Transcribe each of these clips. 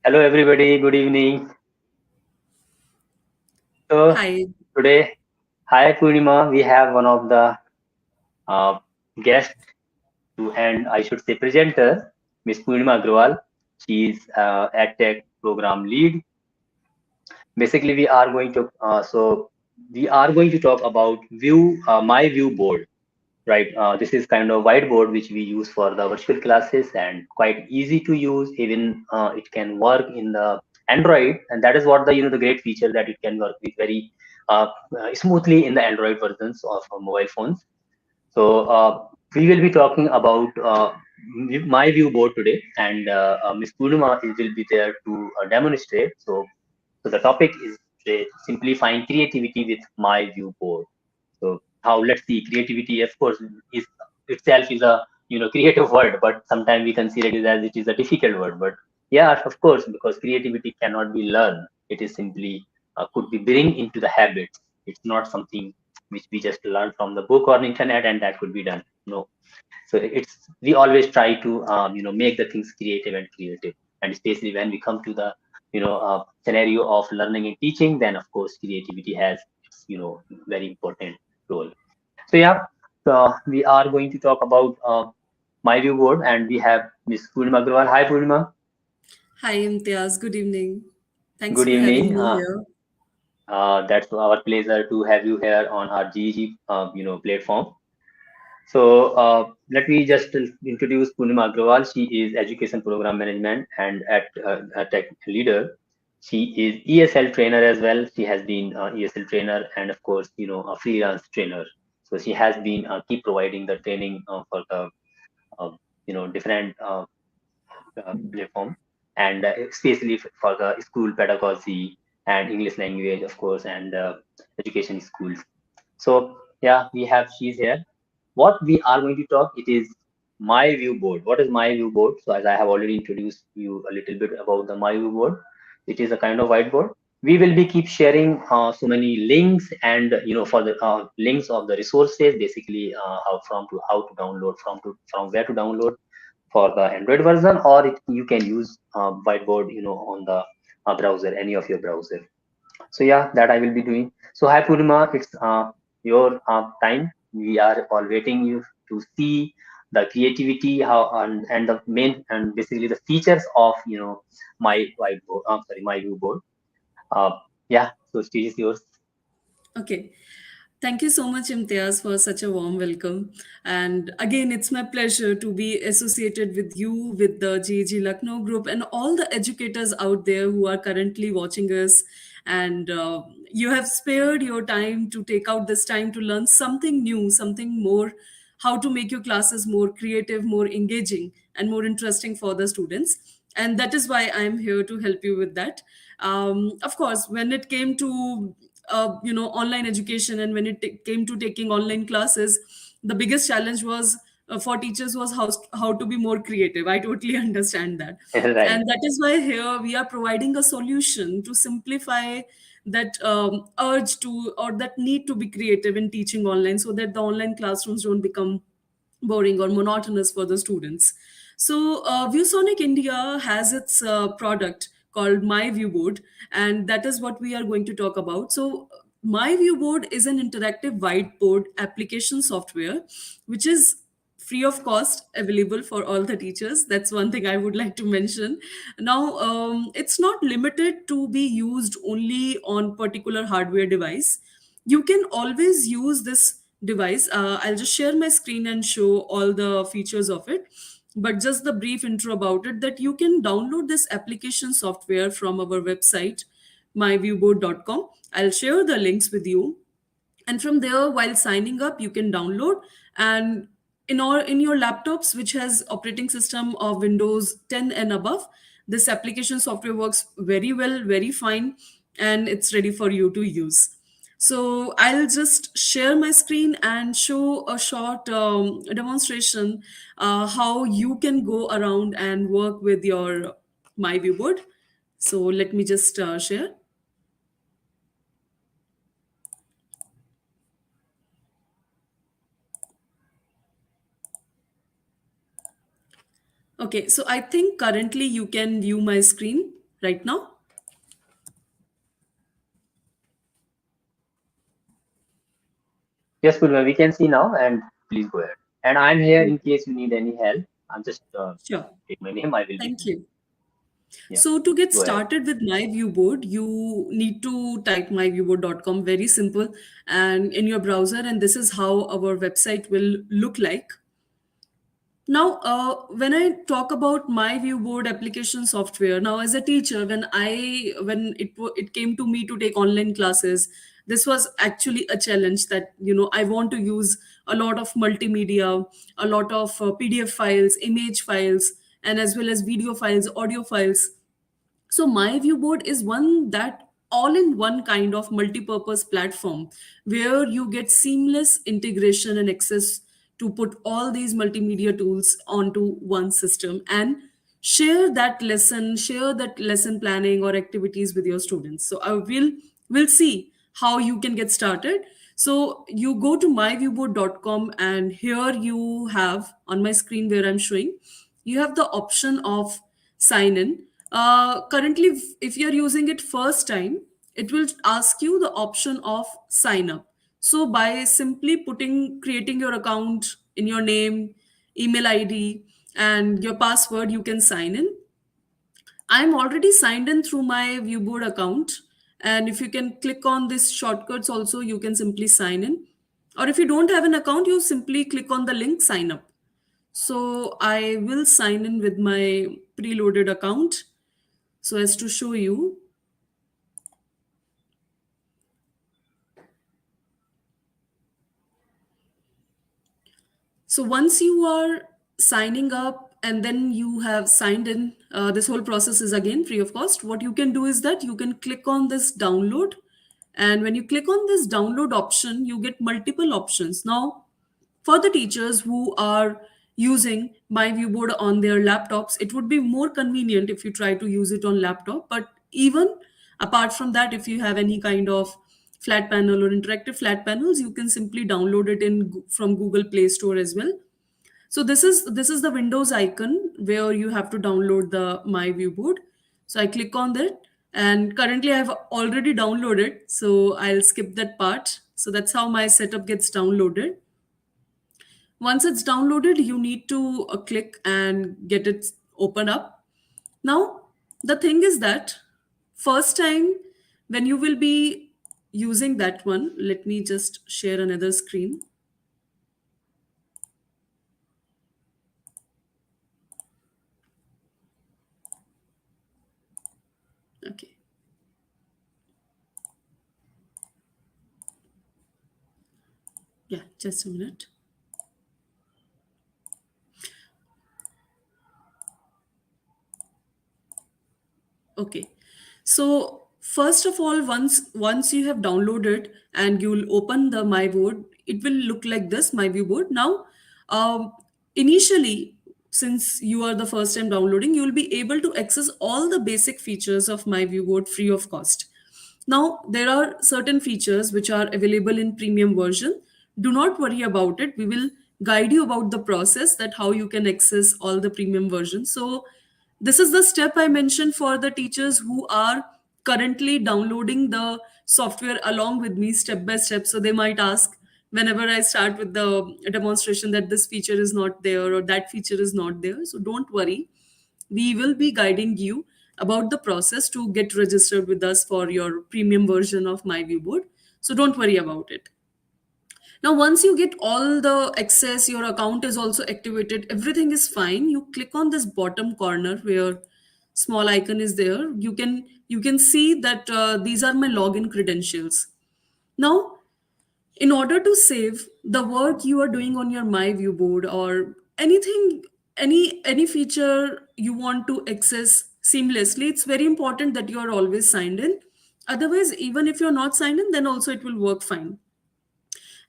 Hello, everybody. Good evening. So Hi. today, hi Purnima. We have one of the uh, guests and I should say presenter, Miss Purnima Agrawal. She is EdTech program lead. Basically, we are going to talk about my view board. Right. This is kind of whiteboard which we use for the virtual classes and quite easy to use. Even it can work in the Android, and that is what the great feature that it can work with very smoothly in the Android versions of mobile phones. So we will be talking about my view board today, and Ms. Purnima will be there to demonstrate. So the topic is simplifying creativity with my view board. So how let's see creativity, of course, is itself is a creative word, but sometimes we consider it as it is a difficult word. But yeah, of course, because creativity cannot be learned. It is simply could be bring into the habits. It's not something which we just learn from the book or internet and that could be done. No. So it's we always try to make the things creative, and especially when we come to the scenario of learning and teaching, then of course creativity has its very important role. So yeah, we are going to talk about my view board, and we have Miss Purnima Agrawal. Hi Purnima, Hi, Imtiaz. Good evening. Thanks good for having evening. me here. That's our pleasure to have you here on our GEG platform. So let me just introduce Purnima Agrawal. She is Education Program Management and at a tech leader. She is ESL trainer as well. She has been ESL trainer and of course a freelance trainer. So she has been keep providing the training for the uh, different platform, and especially for the school pedagogy and English language of course, and education schools. So yeah, we have she's here. What we are going to talk, it is my view board. What is my view board? So as I have already introduced you a little bit about the my view board, it is a kind of whiteboard. We will be keep sharing so many links and for the links of the resources, basically how to download from where to download for the Android version, or you can use whiteboard on the browser, any of your browser. So yeah, that I will be doing. So hi Purnima, it's your time. We are all waiting you to see the creativity, how and the main and basically the features of my whiteboard. Sorry, my view board. Uh, yeah, so stage is yours. Okay. Thank you so much, Imtiaz, for such a warm welcome. And again, it's my pleasure to be associated with you, with the GG Lucknow group, and all the educators out there who are currently watching us. And you have spared your time to take out this time to learn something new, something more, how to make your classes more creative, more engaging, and more interesting for the students. And that is why I'm here to help you with that. Of course, when it came to online education, and when it came to taking online classes, the biggest challenge was for teachers was how to be more creative. I totally understand that. Right. And that is why here we are providing a solution to simplify that urge to, or that need to be creative in teaching online, so that the online classrooms don't become boring or monotonous for the students. So, ViewSonic India has its product called myViewBoard, and that is what we are going to talk about. So, myViewBoard is an interactive whiteboard application software which is free of cost, available for all the teachers. That's one thing I would like to mention. Now, it's not limited to be used only on particular hardware device. You can always use this device. I'll just share my screen and show all the features of it. But just the brief intro about it, that you can download this application software from our website, myviewboard.com. I'll share the links with you, and from there, while signing up, you can download. And in your laptops which has operating system of Windows 10 and above, this application software works very well, very fine, and it's ready for you to use. So I'll just share my screen and show a short demonstration, how you can go around and work with your myviewboard. So let me just share. Okay, so I think currently you can view my screen. right now? Yes, Purva, we can see now, and please go ahead. And I'm here in case you need any help. I'm just Sure. take my name. I will be. Thank you. Yeah, So to get go ahead. started with myViewBoard, you need to type myviewboard.com, very simple, and in your browser, and this is how our website will look like. Now, when I talk about my view board application software, now as a teacher, when it came to me to take online classes, this was actually a challenge that I want to use a lot of multimedia, a lot of PDF files, image files, and as well as video files, audio files. So my viewboard is one that all-in-one kind of multi-purpose platform where you get seamless integration and access to put all these multimedia tools onto one system and share that lesson planning or activities with your students. So I will see how you can get started. So you go to myviewboard.com, and here you have on my screen where I'm showing, you have the option of sign in. Currently, if you're using it first time, it will ask you the option of sign up. So by simply creating your account in your name, email ID, and your password, you can sign in. I'm already signed in through my viewboard account. And if you can click on this shortcuts also, you can simply sign in. Or if you don't have an account, you simply click on the link sign up. So I will sign in with my preloaded account. So as to show you, so once you are signing up and then you have signed in, this whole process is again free of cost. What you can do is that you can click on this download. And when you click on this download option, you get multiple options. Now, for the teachers who are using myViewBoard on their laptops, it would be more convenient if you try to use it on laptop. But even apart from that, if you have any kind of flat panel or interactive flat panels, you can simply download it from Google Play Store as well. So this is the Windows icon where you have to download the myViewBoard. So I click on that, and currently I have already downloaded, so I'll skip that part. So that's how my setup gets downloaded. Once it's downloaded, you need to click and get it open up. Now, the thing is that first time when you will be using that one, let me just share another screen. Okay. Yeah, just a minute. Okay. So first of all, once you have downloaded and you'll open the My Board, it will look like this, My View Board. Now, um, initially, since you are the first time downloading, you will be able to access all the basic features of My View Board free of cost. Now, there are certain features which are available in premium version. Do not worry about it. We will guide you about the process, that how you can access all the premium versions. So this is the step I mentioned for the teachers who are currently downloading the software along with me step by step. So they might ask whenever I start with the demonstration that this feature is not there or that feature is not there. So don't worry, we will be guiding you about the process to get registered with us for your premium version of myViewBoard. So don't worry about it. Now, once you get all the access, your account is also activated, everything is fine. You click on this bottom corner where small icon is there. You can see that these are my login credentials. Now, in order to save the work you are doing on your myViewBoard or anything, any feature you want to access seamlessly, it's very important that you are always signed in. Otherwise, even if you're not signed in, then also it will work fine.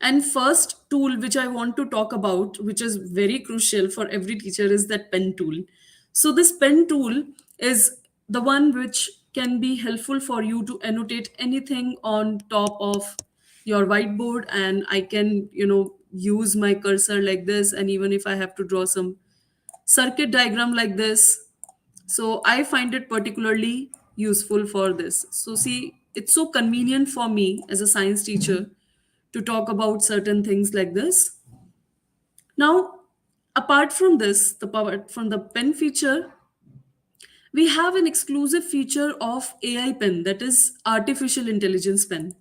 And first tool which I want to talk about, which is very crucial for every teacher, is that pen tool. So this pen tool is the one which can be helpful for you to annotate anything on top of your whiteboard, and I can, use my cursor like this, and even if I have to draw some circuit diagram like this. So I find it particularly useful for this. So, see, it's so convenient for me as a science teacher to talk about certain things like this. Now, apart from this, the apart from the pen feature, we have an exclusive feature of AI pen, that is artificial intelligence pen.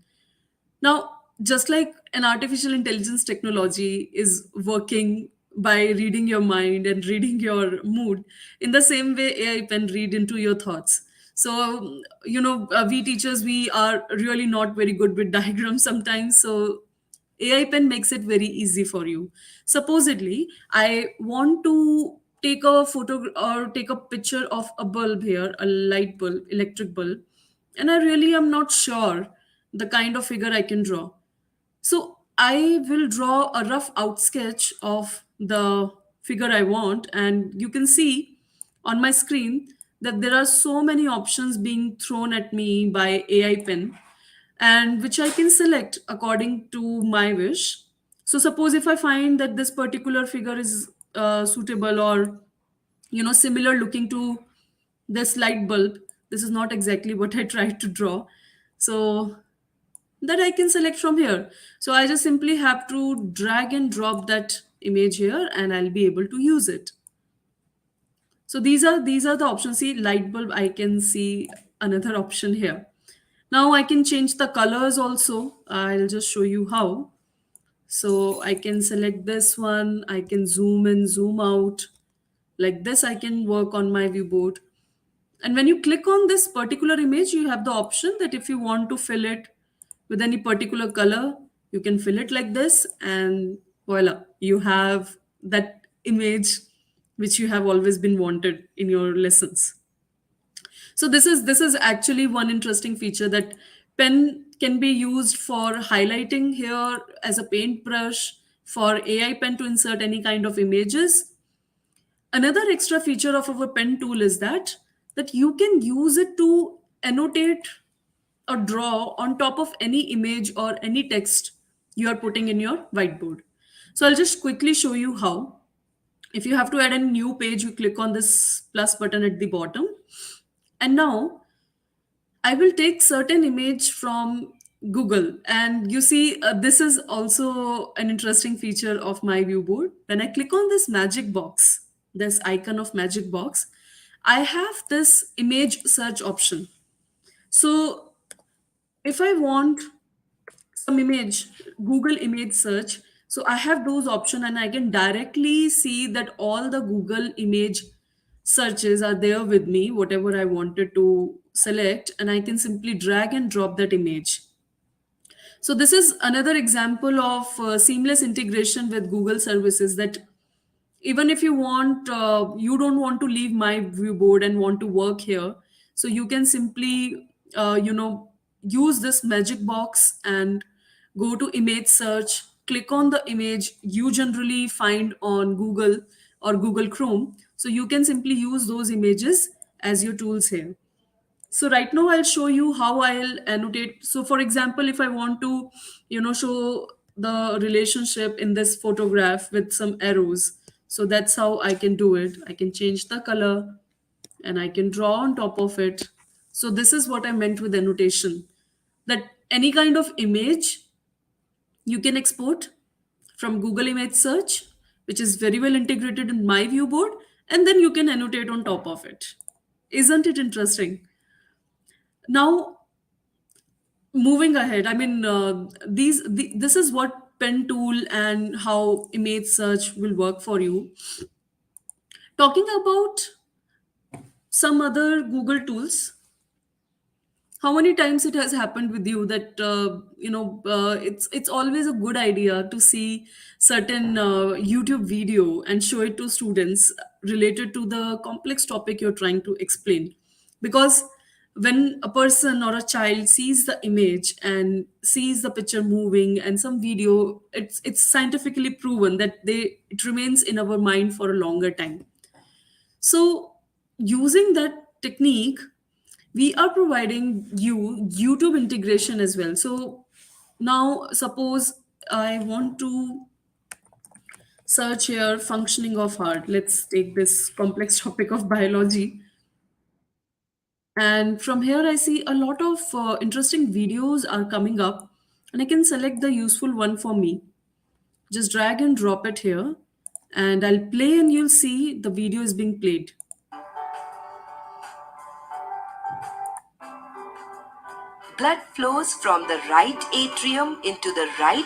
Now, just like an artificial intelligence technology is working by reading your mind and reading your mood, in the same way, AI can read into your thoughts. So, we teachers, we are really not very good with diagrams sometimes. So, AI pen makes it very easy for you. Supposedly, I want to take a photo or take a picture of a bulb here, a light bulb, electric bulb, and I really am not sure the kind of figure I can draw. So I will draw a rough out sketch of the figure I want, and you can see on my screen that there are so many options being thrown at me by AI pen, and which I can select according to my wish. So suppose if I find that this particular figure is suitable, or similar looking to this light bulb, this is not exactly what I tried to draw. So that I can select from here. So I just simply have to drag and drop that image here, and I'll be able to use it. So these are the options. See, light bulb, I can see another option here. Now I can change the colors also. I'll just show you how. So I can select this one, I can zoom in, zoom out. Like this, I can work on my viewboard. And when you click on this particular image, you have the option that if you want to fill it with any particular color, you can fill it like this, and voila, you have that image which you have always been wanted in your lessons. So this is actually one interesting feature, that pen can be used for highlighting here as a paintbrush, for AI pen to insert any kind of images. Another extra feature of our pen tool is that you can use it to annotate or draw on top of any image or any text you are putting in your whiteboard. So I'll just quickly show you how. If you have to add a new page, you click on this plus button at the bottom. And now I will take certain image from Google. And you see, this is also an interesting feature of my view board. When I click on this magic box, this icon of magic box, I have this image search option. So if I want some image, Google image search, so I have those option, and I can directly see that all the Google image searches are there with me, whatever I wanted to select, and I can simply drag and drop that image. So this is another example of seamless integration with Google services, that even if you don't want to leave my view board and want to work here, so you can simply use this magic box and go to image search, click on the image you generally find on Google or Google Chrome, so you can simply use those images as your tools here. So right now I'll show you how I'll annotate. So for example, if I want to show the relationship in this photograph with some arrows, so that's how I can do it. I can change the color and I can draw on top of it. So this is what I meant with annotation, that any kind of image you can export from Google image search, which is very well integrated in my view board, and then you can annotate on top of it. Isn't it interesting? Now, moving ahead, I mean, this is what pen tool and how image search will work for you. Talking about some other Google tools, how many times it has happened with you that it's always a good idea to see certain YouTube video and show it to students related to the complex topic you're trying to explain, because when a person or a child sees the image and sees the picture moving and some video, it's scientifically proven that it remains in our mind for a longer time. So using that technique, we are providing you YouTube integration as well. So now suppose I want to search here functioning of heart. Let's take this complex topic of biology. And from here, I see a lot of interesting videos are coming up, and I can select the useful one for me. Just drag and drop it here, and I'll play, and you'll see the video is being played. Blood flows from the right atrium into the right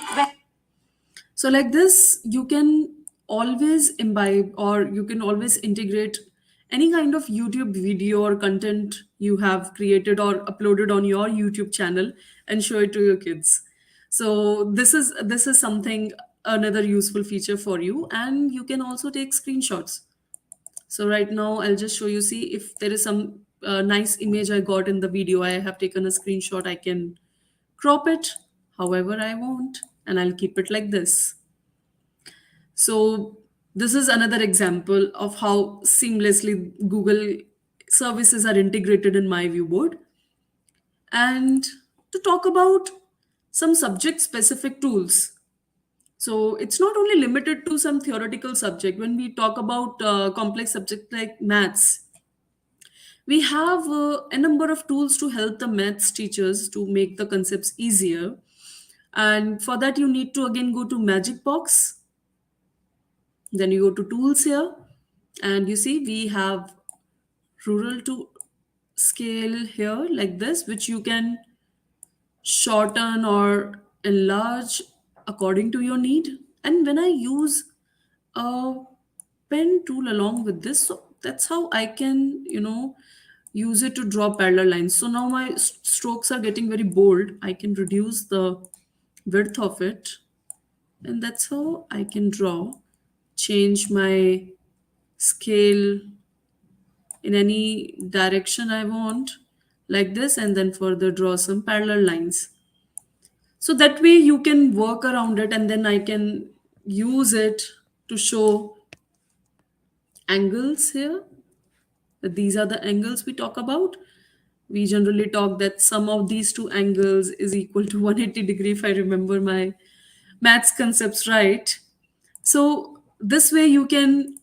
So, like this, you can always imbibe or you can always integrate any kind of YouTube video or content you have created or uploaded on your YouTube channel and show it to your kids. So this is something, another useful feature for you, and you can also take screenshots. So right now I'll just show you, see if there is some nice image I got in the video, I have taken a screenshot, I can crop it however I want, and I'll keep it like this. So this is another example of how seamlessly Google services are integrated in myViewBoard. And to talk about some subject specific tools. So it's not only limited to some theoretical subject. When we talk about complex subject like maths, we have a number of tools to help the maths teachers to make the concepts easier. And for that, you need to again go to Magic Box. Then you go to tools here, and you see we have rural to scale here like this, which you can shorten or enlarge according to your need. And when I use a pen tool along with this, so that's how I can, use it to draw parallel lines. So now my strokes are getting very bold, I can reduce the width of it, and that's how I can draw, change my scale in any direction I want, like this, and then further draw some parallel lines. So that way you can work around it, and then I can use it to show angles here. These are the angles we talk about. We generally talk that sum of these two angles is equal to 180 degree, if I remember my maths concepts right. So this way you can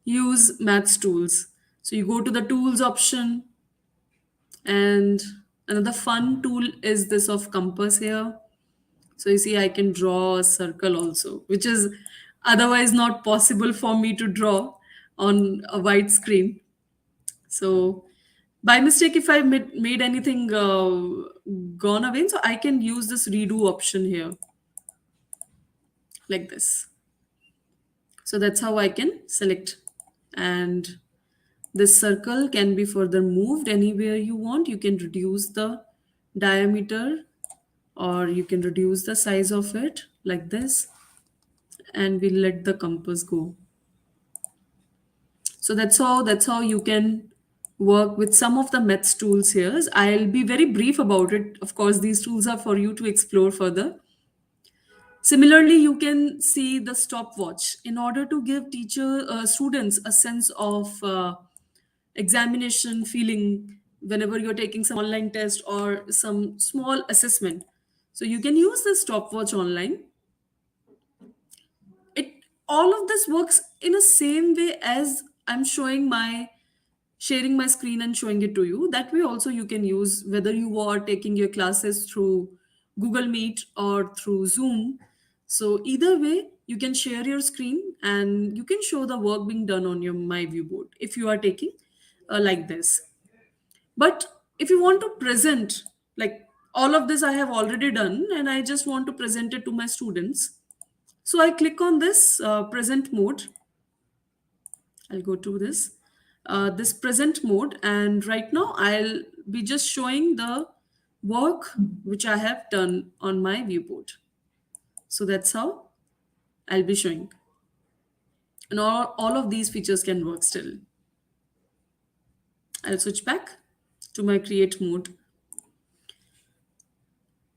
use maths tools. So you go to the tools option, and another fun tool is this of compass here. So you see I can draw a circle also, which is otherwise not possible for me to draw on a white screen. So by mistake, if I made anything gone away, so I can use this redo option here like this. So that's how I can select. And this circle can be further moved anywhere you want. You can reduce the diameter, or you can reduce the size of it like this, and we'll let the compass go. So that's how you can work with some of the maths tools here. I'll be very brief about it. Of course, these tools are for you to explore further. Similarly, you can see the stopwatch in order to give teacher students a sense of examination feeling whenever you're taking some online test or some small assessment. So you can use the stopwatch online. It All of this works in the same way as I'm showing my sharing my screen and showing it to you. That way also you can use, whether you are taking your classes through Google Meet or through Zoom. So either way you can share your screen and you can show the work being done on your myViewBoard if you are taking like this. But if you want to present, like all of this I have already done and I just want to present it to my students, so I click on this present mode. I'll go to this present mode, and right now I'll be just showing the work which I have done on my viewboard. So that's how I'll be showing. And all of these features can work still. I'll switch back to my create mode.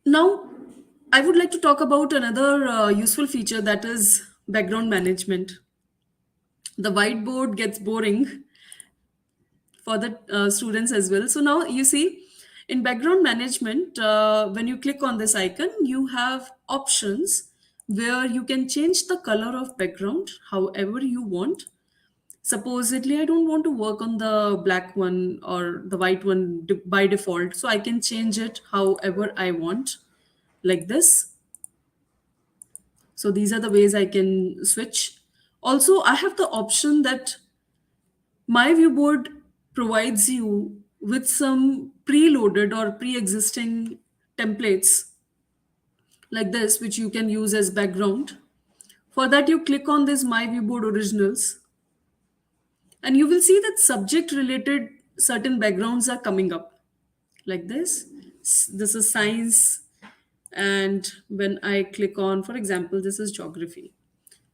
Now, I would like to talk about another useful feature, that is background management. The whiteboard gets boring for the students as well. So now you see in background management, when you click on this icon, you have options where you can change the color of background however you want. Supposedly I don't want to work on the black one or the white one by default, so I can change it however I want, like this. So these are the ways I can switch. Also, I have the option that my viewboard provides you with some preloaded or pre-existing templates like this, which you can use as background. For that, you click on this my viewboard originals, and you will see that subject related certain backgrounds are coming up like this. This is science, and when I click on, for example, this is geography.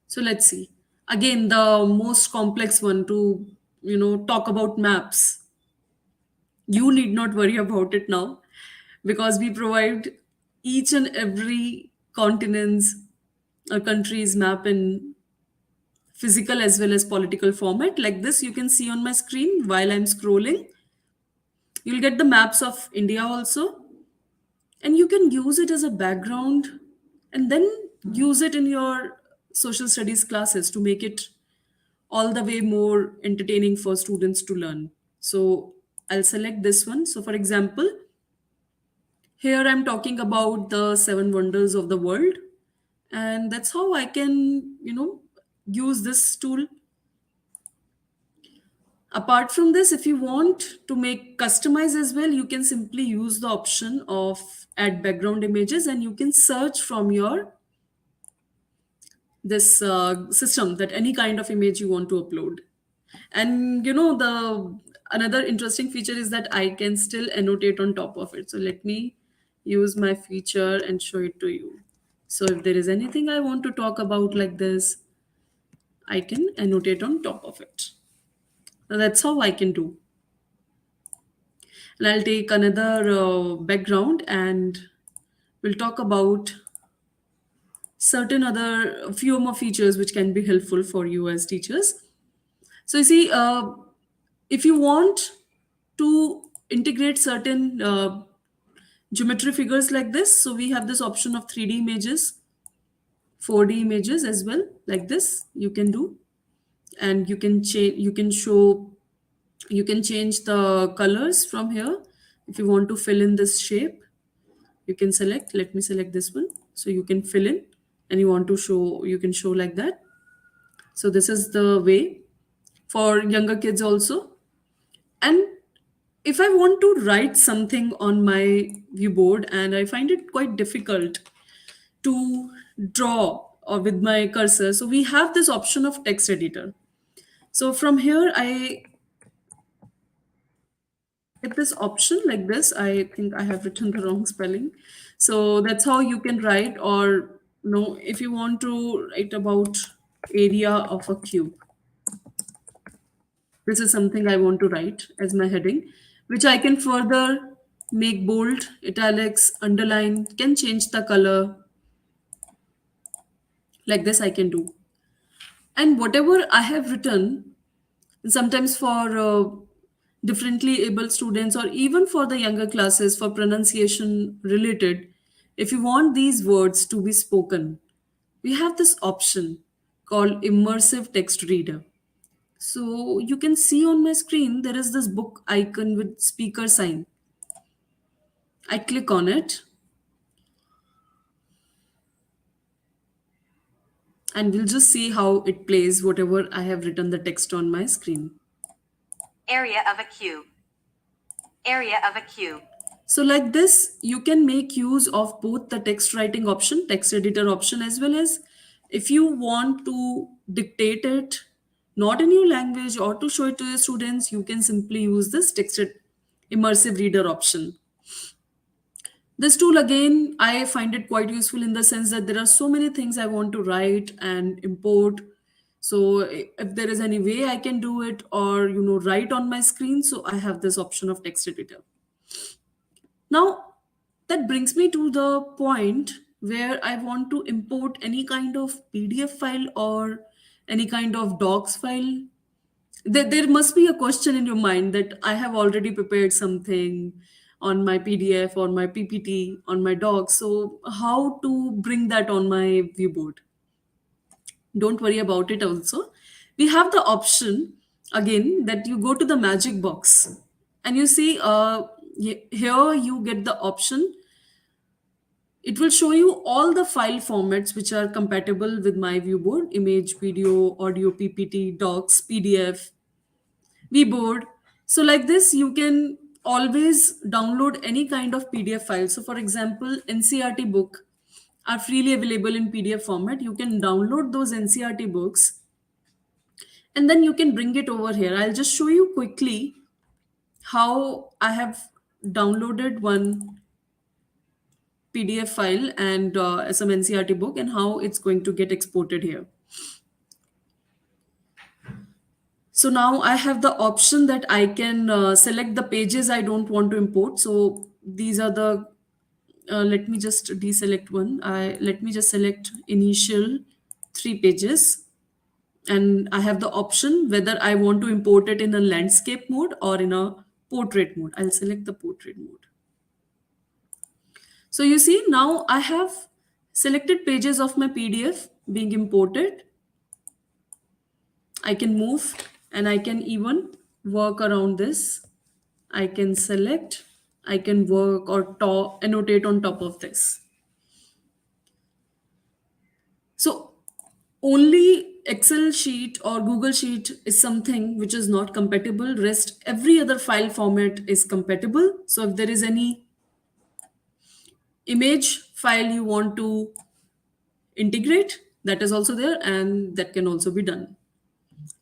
So let's see. Again, the most complex one to talk about maps. You need not worry about it now because we provide each and every continent's or country's map in physical as well as political format. Like this, you can see on my screen while I'm scrolling. You'll get the maps of India also, and you can use it as a background and then use it in your social studies classes to make it all the way more entertaining for students to learn. So I'll select this one. So, for example, here I'm talking about the seven wonders of the world, and that's how I can, use this tool. Apart from this, if you want to make customize as well, you can simply use the option of add background images, and you can search from your this system that any kind of image you want to upload. And the another interesting feature is that I can still annotate on top of it. So let me use my feature and show it to you. So if there is anything I want to talk about like this, I can annotate on top of it. Now that's how I can do. And I'll take another background, and we'll talk about certain other few more features which can be helpful for you as teachers. So you see, if you want to integrate certain geometry figures like this, so we have this option of 3D images, 4D images as well, like this you can do. And you can change, you can change the colors from here. If you want to fill in this shape, you can select, let me select this one. So you can fill in, and you want to show, you can show like that. So this is the way for younger kids also. And if I want to write something on my viewboard and I find it quite difficult to draw or with my cursor, so we have this option of text editor. So from here, I get this option like this. I think I have written the wrong spelling. So that's how you can write, or if you want to write about area of a cube. This is something I want to write as my heading, which I can further make bold, italics, underline, can change the color. Like this I can do. And whatever I have written, sometimes for differently able students or even for the younger classes for pronunciation related, if you want these words to be spoken, we have this option called immersive text reader. So you can see on my screen, there is this book icon with speaker sign. I click on it, and we'll just see how it plays whatever I have written the text on my screen. Area of a cube. Area of a cube. So like this, you can make use of both the text writing option, text editor option, as well as if you want to dictate it, not in your language, or to show it to your students, you can simply use this immersive reader option. This tool, again, I find it quite useful in the sense that there are so many things I want to write and import. So if there is any way I can do it, or write on my screen, so I have this option of text editor. Now, that brings me to the point where I want to import any kind of PDF file or any kind of docs file. There must be a question in your mind that I have already prepared something on my PDF or my PPT on my docs. So, how to bring that on my viewboard? Don't worry about it also. We have the option again, that you go to the magic box and you see, here you get the option. It will show you all the file formats which are compatible with myViewBoard: image, video, audio, PPT, docs, PDF, vboard. So like this, you can always download any kind of PDF file. So for example, NCRT book are freely available in PDF format. You can download those NCRT books and then you can bring it over here. I'll just show you quickly how I have downloaded one PDF file and some NCRT book, and how it's going to get exported here. So now I have the option that I can select the pages I don't want to import. So these are the, let me just deselect one. Let me just select initial 3 pages, and I have the option whether I want to import it in a landscape mode or in a portrait mode. I'll select the portrait mode. So you see, now I have selected pages of my PDF being imported. I can move and I can even work around this. I can select, I can work or annotate on top of this. So only Excel sheet or Google sheet is something which is not compatible. Rest every other file format is compatible. So if there is any image file you want to integrate, that is also there, and that can also be done.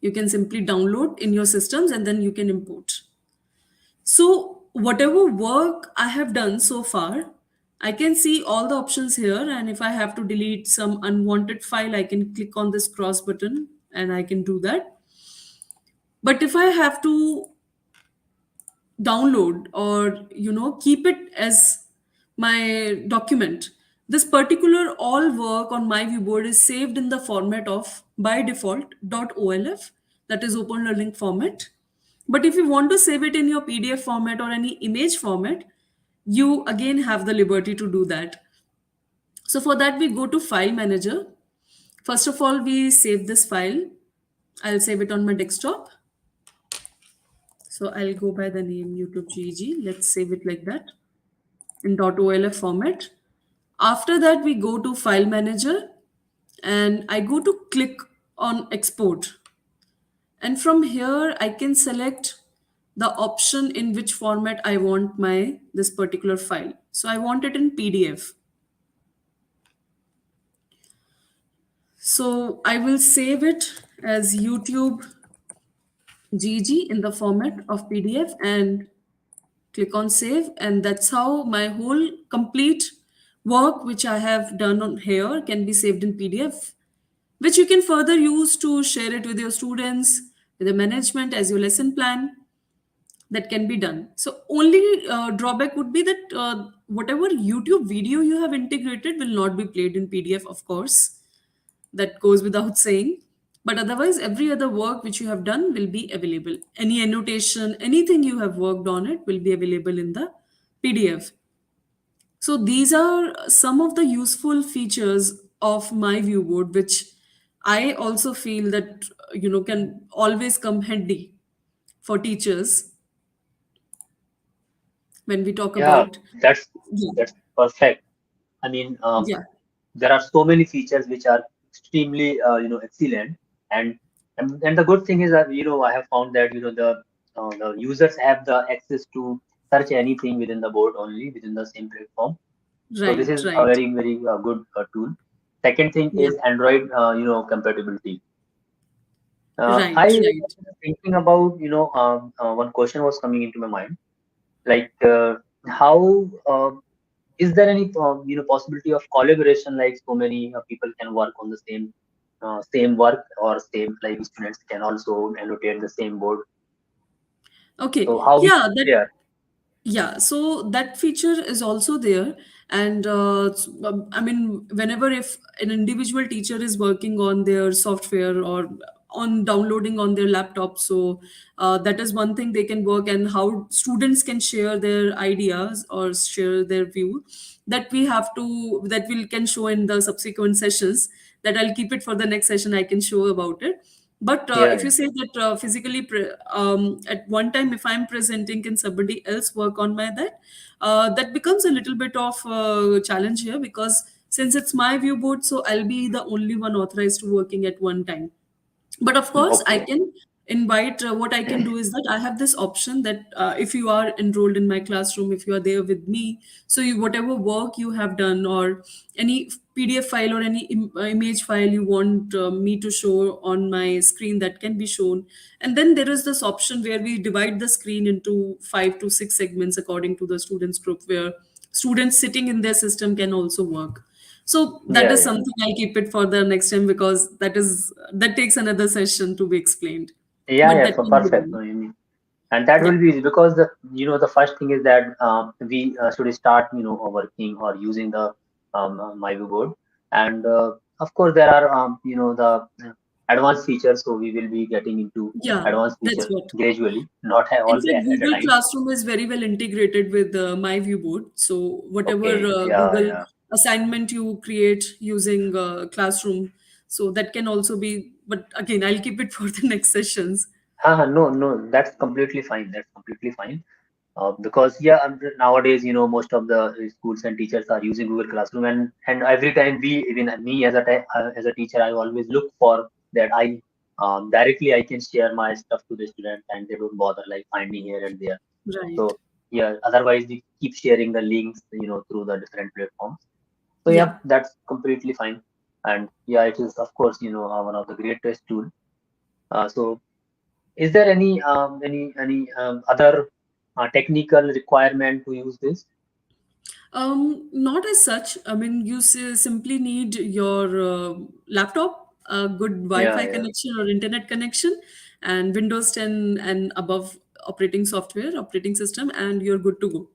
You can simply download in your systems and then you can import. So whatever work I have done so far, I can see all the options here. And if I have to delete some unwanted file, I can click on this cross button and I can do that. But if I have to download or keep it as my document, this particular all work on my viewboard is saved in the format of, by default, .olf, that is open learning format. But if you want to save it in your PDF format or any image format, you again have the liberty to do that. So for that, we go to File Manager. First of all, we save this file. I'll save it on my desktop. So I'll go by the name YouTube GEG. Let's save it like that in .olf format. After that, we go to File Manager and I go to click on Export. And from here, I can select the option in which format I want this particular file. So I want it in PDF. So I will save it as YouTube GG in the format of PDF and click on save. And that's how my whole complete work which I have done on here can be saved in PDF, which you can further use to share it with your students, with the management as your lesson plan. That can be done. So only drawback would be that whatever YouTube video you have integrated will not be played in PDF, of course. That goes without saying. But otherwise, every other work which you have done will be available. Any annotation, anything you have worked on it will be available in the PDF. So these are some of the useful features of my viewboard, which I also feel that can always come handy for teachers when we talk Yeah, about. that's Yeah, that's perfect. I mean, yeah, there are so many features which are extremely excellent, and and the good thing is that I have found that the users have the access to search anything within the board only within the same platform. So this right, is a right. very good tool. Second thing Yeah, is Android compatibility. I right, right. was thinking about one question was coming into my mind, like how is there any possibility of collaboration, like so many people can work on the same work, or same, like students can also annotate the same board, so Okay. how we Yeah, that share. Yeah, so that feature is also there. And I mean, whenever if an individual teacher is working on their software or on downloading on their laptop, so that is one thing they can work, and how students can share their ideas or share their view. That will can show in the subsequent sessions. That I'll keep it for the next session. I can show about it. But Yeah, if yeah. you say that physically at one time, if I'm presenting, can somebody else work on my that? That becomes a little bit of challenge here, because since it's my view board, so I'll be the only one authorized to working at one time. But of course I Okay. can invite, what I can do is that I have this option that if you are enrolled in my classroom, if you are there with me, so you, whatever work you have done, or any PDF file or any image file you want me to show on my screen, that can be shown. And then there is this option where we divide the screen into 5 to 6 segments according to the students group, where students sitting in their system can also work. So that Yeah, is yeah. something I'll keep it for the next time, because that takes another session to be explained. Yeah, But yeah, that so can be perfect. done. And that Yeah. will be because the first thing is that we should start working or using the myViewBoard, and of course there are the advanced features, so we will be getting into Yeah, advanced that's features what. gradually, not In all fact, at a Google time. Classroom is very well integrated with myViewBoard. So whatever Okay, yeah, Google yeah. assignment you create using Classroom, so that can also be. But again, I'll keep it for the next sessions. No, no, that's completely fine. That's completely fine. Because yeah, nowadays most of the schools and teachers are using Google Classroom, and every time even me as as a teacher, I always look for that I directly I can share my stuff to the student, and they don't bother like finding here and there. So Right. yeah, otherwise we keep sharing the links through the different platforms. So yeah, Yeah. that's completely fine. And yeah, it is of course one of the greatest tool. So is there any other technical requirement to use this? Not as such. I mean, you simply need your laptop, a good Yeah, Wi-Fi yeah. connection or internet connection, and Windows 10 and above operating software, operating system, and you're good to go.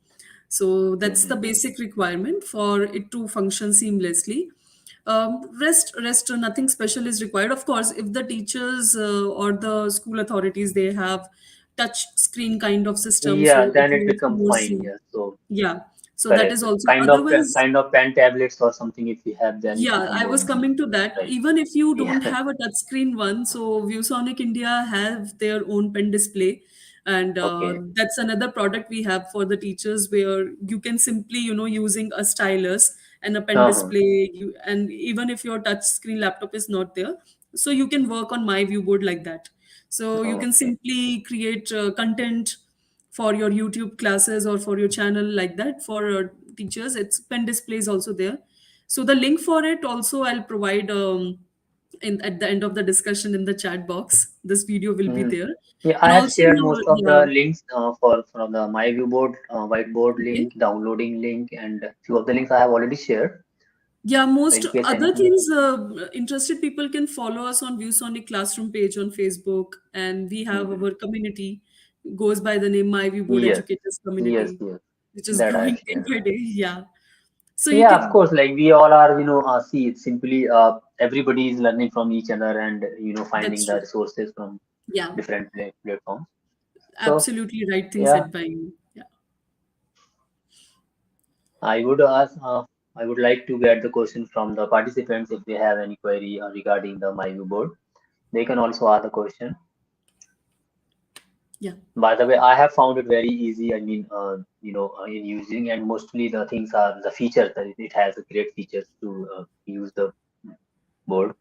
So that's the Hmm. basic requirement for it to function seamlessly. Rest, nothing special is required. Of course, if the teachers or the school authorities, they have touch screen kind of system, Yeah, so it then it works becomes more fine. smooth. Yeah, so Yeah, so that correct. is also Kind of otherwise. kind of pen tablets or something. If we have, then it Yeah, become I more was easy, coming to that. right? Even if you don't Yeah. have a touchscreen one, so ViewSonic India have their own pen display, and Okay. that's another product we have for the teachers, where you can simply, using a stylus and a pen Uh-huh. display, and even if your touchscreen laptop is not there, so you can work on my viewboard like that. So you can Okay. simply create content for your YouTube classes or for your channel like that for teachers. It's pen display is also there, so the link for it also I'll provide in at the end of the discussion in the chat box. This video will be Hmm. there. Yeah, I And have also shared now, most of the yeah, links for from the myViewBoard whiteboard okay. link, downloading link, and few of the links I have already shared. Yeah, So most in case other anything. things, interested people can follow us on ViewSonic Classroom page on Facebook, and we have Mhm. our community goes by the name My Viewboard Yes, Educators yes, Community, yes. which is That I have growing day shared. by day. Yeah, so you Yeah, of can, course. Like we all are, see, it's simply everybody is learning from each other and that's finding the true. resources from Yeah, different platforms. So absolutely right thing yeah, said by you. Yeah. I would ask. I would like to get the question from the participants if they have any query regarding the myViewBoard. They can also ask the question. Yeah. By the way, I have found it very easy. I mean, in using, and mostly the things are the features that it has a great features to use the board.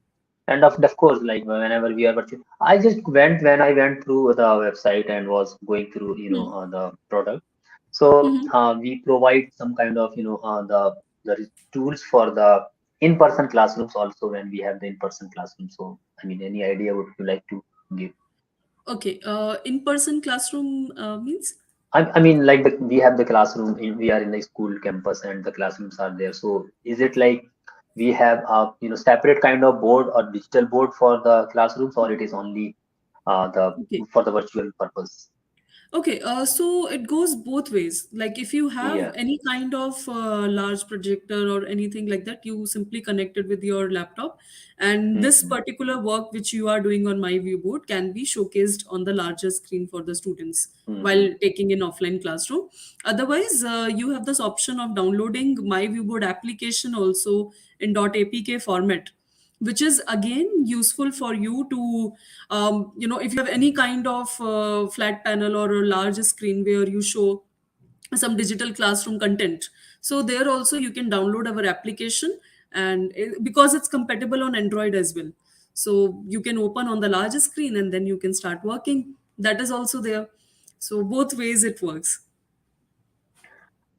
And of course, like whenever we are watching, I just went when I went through the website and was going through, Hmm. the product. So Hmm. we provide some kind of, the tools for the in-person classrooms also when we have the in-person classroom. So, I mean, any idea would you like to give? Okay. In-person classroom means? I mean, like we have the classroom we are in the school campus and the classrooms are there. So is it like we have a separate kind of board or digital board for the classrooms, or it is only the Okay. for the virtual purpose? Okay, so it goes both ways. Like if you have Yeah. any kind of large projector or anything like that, you simply connect it with your laptop, and this Hmm. particular work which you are doing on my viewboard can be showcased on the larger screen for the students Hmm. while taking in offline classroom. Otherwise, you have this option of downloading my viewboard application also in .apk format, which is again useful for you to, if you have any kind of flat panel or a large screen where you show some digital classroom content. So there also you can download our application, and because it's compatible on Android as well, so you can open on the large screen and then you can start working. That is also there. So both ways it works.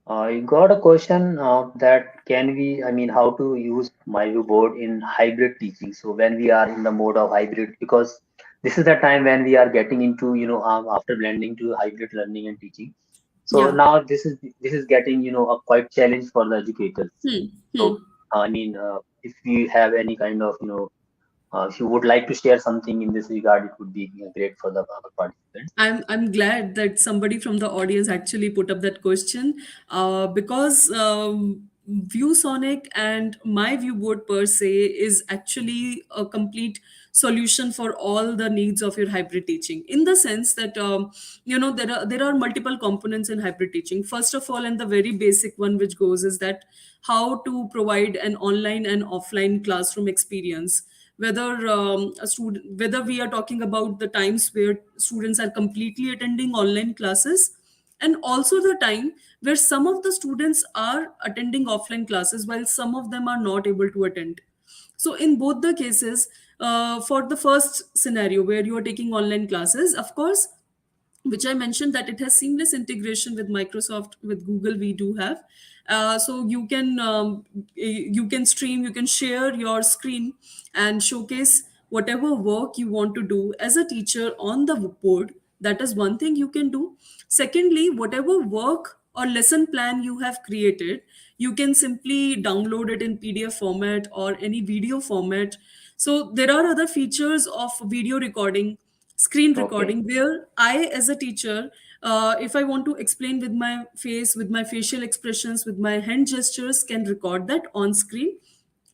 I got a question that can we, I mean, how to use myViewBoard in hybrid teaching? So when we are in the mode of hybrid, because this is the time when we are getting into, after blending to hybrid learning and teaching. So Yeah. now this is getting, a quite challenge for the educators. Hmm. Hmm. So I mean, if you have any kind of, if you would like to share something in this regard, it would be great for the participants. I'm glad that somebody from the audience actually put up that question, because ViewSonic and my viewboard per se is actually a complete solution for all the needs of your hybrid teaching, in the sense that, there are multiple components in hybrid teaching. First of all, and the very basic one which goes is that how to provide an online and offline classroom experience, whether whether we are talking about the times where students are completely attending online classes, and also the time where some of the students are attending offline classes while some of them are not able to attend. So in both the cases, for the first scenario where you are taking online classes, of course, which I mentioned that it has seamless integration with Microsoft, with Google. We do have, so you can stream, you can share your screen and showcase whatever work you want to do as a teacher on the board. That is one thing you can do. Secondly, whatever work or lesson plan you have created, you can simply download it in PDF format or any video format. So there are other features of video recording, screen Okay. recording, where I as a teacher, if I want to explain with my face, with my facial expressions, with my hand gestures, can record that on screen,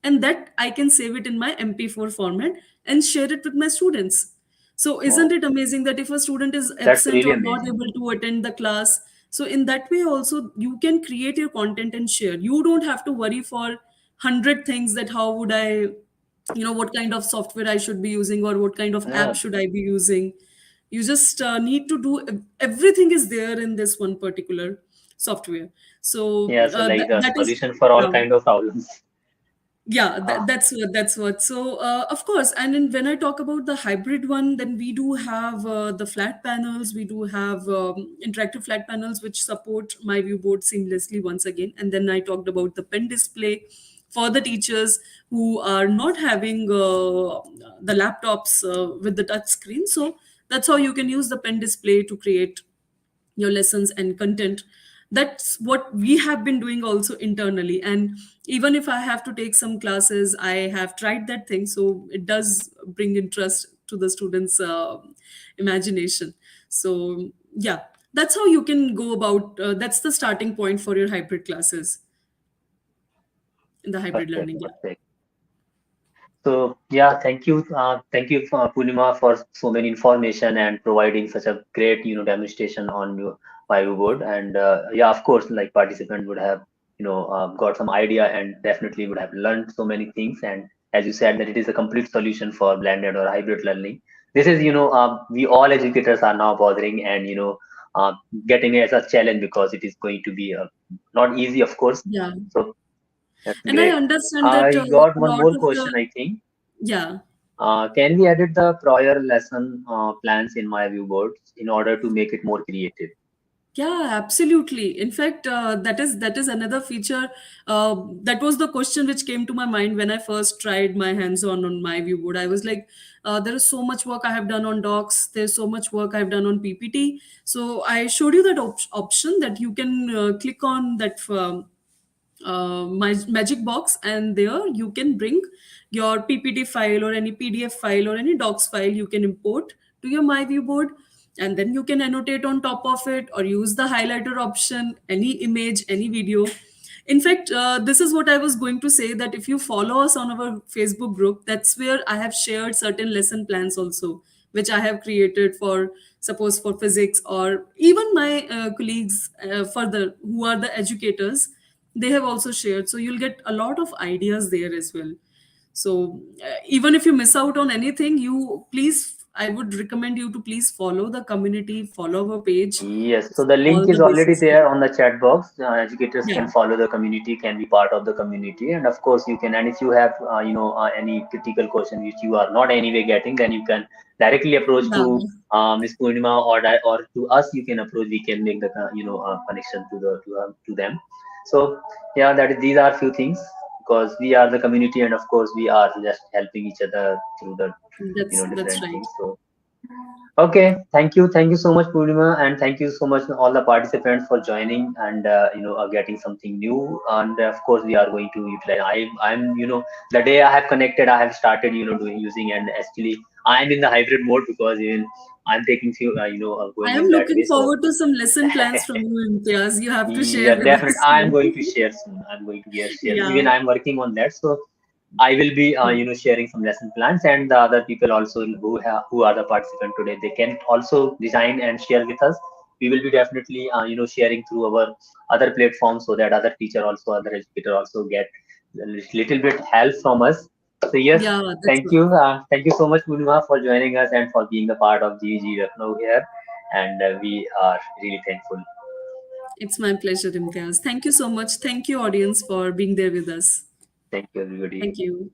and that I can save it in my MP4 format and share it with my students. So isn't Oh, it amazing that if a student is that's absent really or not amazing. able to attend the class, so in that way also you can create your content and share. You don't have to worry for 100 things, that how would I, what kind of software I should be using, or what kind of app Yeah, should I be using. You just need to do, everything is there in this one particular software. So yeah. So like the that is, solution for all yeah. kind of problems. Yeah, Ah, that's what. So of course, and then when I talk about the hybrid one, then we do have the flat panels. We do have interactive flat panels which support my viewboard seamlessly once again. And then I talked about the pen display for the teachers who are not having the laptops with the touch screen. So that's how you can use the pen display to create your lessons and content. That's what we have been doing also internally. And even if I have to take some classes, I have tried that thing, so it does bring interest to the students imagination. So yeah, that's how you can go about, that's the starting point for your hybrid classes in the hybrid perfect, learning. Yeah. perfect. So yeah, thank you, Purnima, for so many information and providing such a great, demonstration on your whiteboard. And yeah, of course, like participant would have, got some idea and definitely would have learned so many things. And as you said, that it is a complete solution for blended or hybrid learning. This is, we all educators are now bothering and getting it as a challenge because it is going to be not easy, of course. Yeah, So that's and I great. understand that I a got one lot more of question, the, I think. yeah. Can we edit the prior lesson plans in my view boards in order to make it more creative? Yeah, absolutely. In fact, that is another feature. That was the question which came to my mind when I first tried my hands on my viewboard. I was like, there is so much work I have done on docs. There's so much work I've done on PPT. So I showed you that option that you can click on that my magic box, and there you can bring your PPT file or any PDF file or any docs file you can import to your my viewboard, and then you can annotate on top of it or use the highlighter option, any image, any video. In fact, this is what I was going to say, that if you follow us on our Facebook group, that's where I have shared certain lesson plans also, which I have created for, suppose, for physics, or even my colleagues further who are the educators, they have also shared. So you'll get a lot of ideas there as well. So even if you miss out on anything, you please, I would recommend you to please follow the community, follow our page, Yes, so the link all is the already basics. there on the chat box. Educators Yeah, can follow the community, can be part of the community, and of course you can. And if you have, any critical question which you are not anyway getting, then you can directly approach yeah, to Miss Purnima or to us. You can approach. We can make the connection to them. So yeah, these are few things because we are the community, and of course we are just helping each other through the that's different right. things. So. Okay, thank you so much, Purnima, and thank you so much all the participants for joining and getting something new. And of course, we are going to utilize. I'm the day I have connected, I have started doing using, and actually I'm in the hybrid mode because even I'm taking few I going am in that way. looking So forward to some lesson plans from you, Imtiaz. You have to share yeah, with definitely, us I'm going soon. to share soon. I'm going to share. Yeah, Even I'm working on that, so I will be, yeah, sharing some lesson plans, and the other people also who are the participant today, they can also design and share with us. We will be definitely, sharing through our other platforms so that other teacher also, other educator also get a little bit help from us. So yes, yeah, that's right. thank you so much, Munima, for joining us and for being a part of GEG Lucknow here, and we are really thankful. It's my pleasure, Imtiaz. Thank you so much. Thank you, audience, for being there with us. Thank you, everybody. Thank you.